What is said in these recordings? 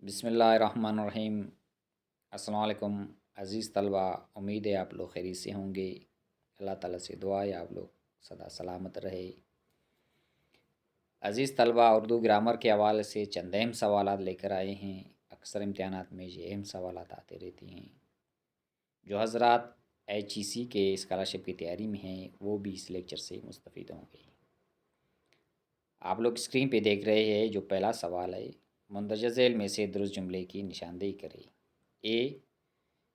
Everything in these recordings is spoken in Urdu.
بسم اللہ الرحمن الرحیم۔ السلام علیکم عزیز طلبہ، امید ہے آپ لوگ خیریت سے ہوں گے۔ اللہ تعالیٰ سے دعا ہے آپ لوگ سدا سلامت رہے۔ عزیز طلبہ، اردو گرامر کے حوالے سے چند اہم سوالات لے کر آئے ہیں۔ اکثر امتحانات میں یہ اہم سوالات آتے رہتی ہیں۔ جو حضرات HEC کے اسکالرشپ کی تیاری میں ہیں وہ بھی اس لیکچر سے مستفید ہوں گے۔ آپ لوگ اسکرین پہ دیکھ رہے ہیں جو پہلا سوال ہے، مندرجہ ذیل میں سے درست جملے کی نشاندہی کرے۔ اے،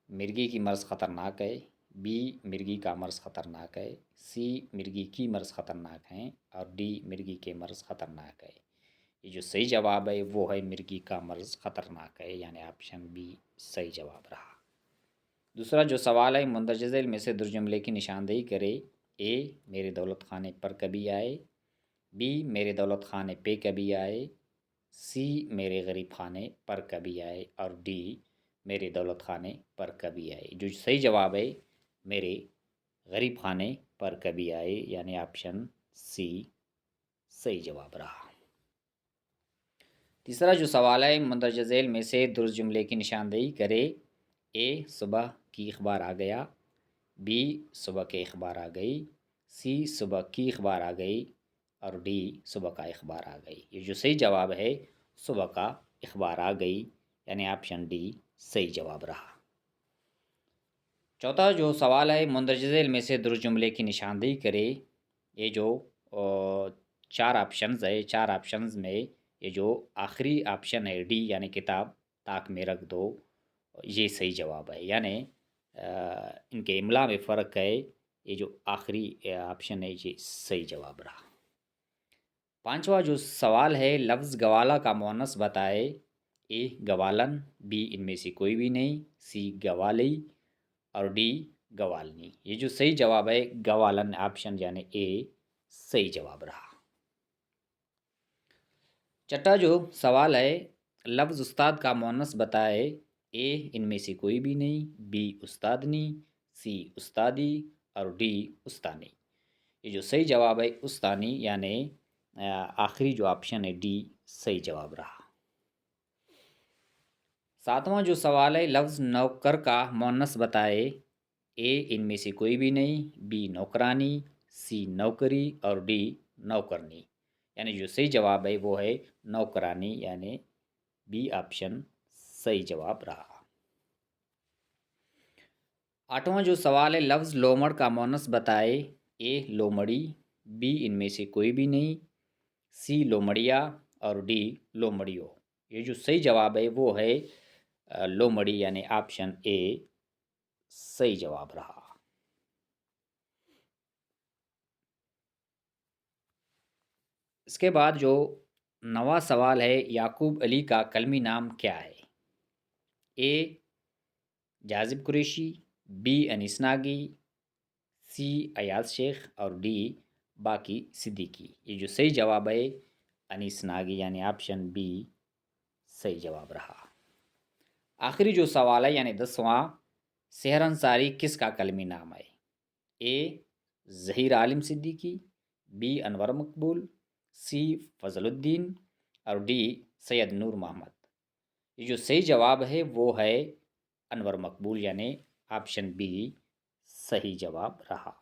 مرغی کی مرض خطرناک ہے۔ بی، مرغی کا مرض خطرناک ہے۔ سی، مرغی کی مرض خطرناک ہے۔ اور ڈی، مرغی کے مرض خطرناک ہے۔ یہ جو صحیح جواب ہے وہ ہے مرغی کا مرض خطرناک ہے، یعنی آپشن بی صحیح جواب رہا۔ دوسرا جو سوال ہے، مندرجہ ذیل میں سے درست جملے کی نشاندہی کرے۔ اے، میرے دولت خانے پر کبھی آئے۔ بی، میرے دولت خانے پہ کبھی آئے۔ سی، میرے غریب خانے پر کبھی آئے۔ اور ڈی، میرے دولت خانے پر کبھی آئے۔ جو صحیح جواب ہے میرے غریب خانے پر کبھی آئے، یعنی آپشن سی صحیح جواب رہا۔ تیسرا جو سوال ہے، مندرجہ ذیل میں سے درست جملے کی نشاندہی کرے۔ اے، صبح کی اخبار آ گیا۔ بی، صبح کے اخبار آ گئی۔ سی، صبح کی اخبار آ گئی۔ اور ڈی، صبح کا اخبار آ گئی۔ یہ جو صحیح جواب ہے صبح کا اخبار آ گئی، یعنی آپشن ڈی صحیح جواب رہا۔ چوتھا جو سوال ہے، مندرجہ ذیل میں سے درست جملے کی نشاندہی کرے۔ یہ جو چار آپشنز ہے، چار آپشنز میں یہ جو آخری آپشن ہے ڈی، یعنی کتاب طاق میں رکھ دو، یہ صحیح جواب ہے، یعنی ان کے املا میں فرق ہے۔ یہ جو آخری آپشن ہے یہ صحیح جواب رہا۔ پانچواں جو سوال ہے، لفظ گوالا کا مؤنث بتائے۔ اے، گوالن۔ بی، ان میں سے کوئی بھی نہیں۔ سی، گوالی۔ اور ڈی، گوالنی۔ یہ جو صحیح جواب ہے گوالن آپشن یعنی اے صحیح جواب رہا۔ چھٹا جو سوال ہے، لفظ استاد کا مؤنث بتائے۔ اے، ان میں سے کوئی بھی نہیں۔ بی، استادنی۔ سی، استادی۔ اور ڈی، استانی۔ یہ جو صحیح جواب ہے استانی، یعنی آخری جو آپشن ہے ڈی صحیح جواب رہا۔ ساتواں جو سوال ہے، لفظ نوکر کا مؤنث بتائے۔ اے، ان میں سے کوئی بھی نہیں۔ بی، نوکرانی۔ سی، نوکری۔ اور ڈی، نوکرنی۔ یعنی جو صحیح جواب ہے وہ ہے نوکرانی، یعنی بی آپشن صحیح جواب رہا۔ آٹھواں جو سوال ہے، لفظ لومڑ کا مؤنث بتائے۔ اے، لومڑی۔ بی، ان میں سے کوئی بھی نہیں۔ سی، لومڑیا۔ اور ڈی، لومڑیو۔ یہ جو صحیح جواب ہے وہ ہے لومڑی، یعنی آپشن اے صحیح جواب رہا۔ اس کے بعد جو نواں سوال ہے، یعقوب علی کا کلمی نام کیا ہے؟ اے، جاذب قریشی۔ بی، انیس ناگی۔ سی، ایاز شیخ۔ اور ڈی، باقی صدیقی۔ یہ جو صحیح جواب ہے انیس ناگی، یعنی آپشن بی صحیح جواب رہا۔ آخری جو سوال ہے یعنی 10واں، سحر انصاری کس کا کلمی نام ہے؟ اے، ظہیر عالم صدیقی۔ بی، انور مقبول۔ سی، فضل الدین۔ اور ڈی، سید نور محمد۔ یہ جو صحیح جواب ہے وہ ہے انور مقبول، یعنی آپشن بی صحیح جواب رہا۔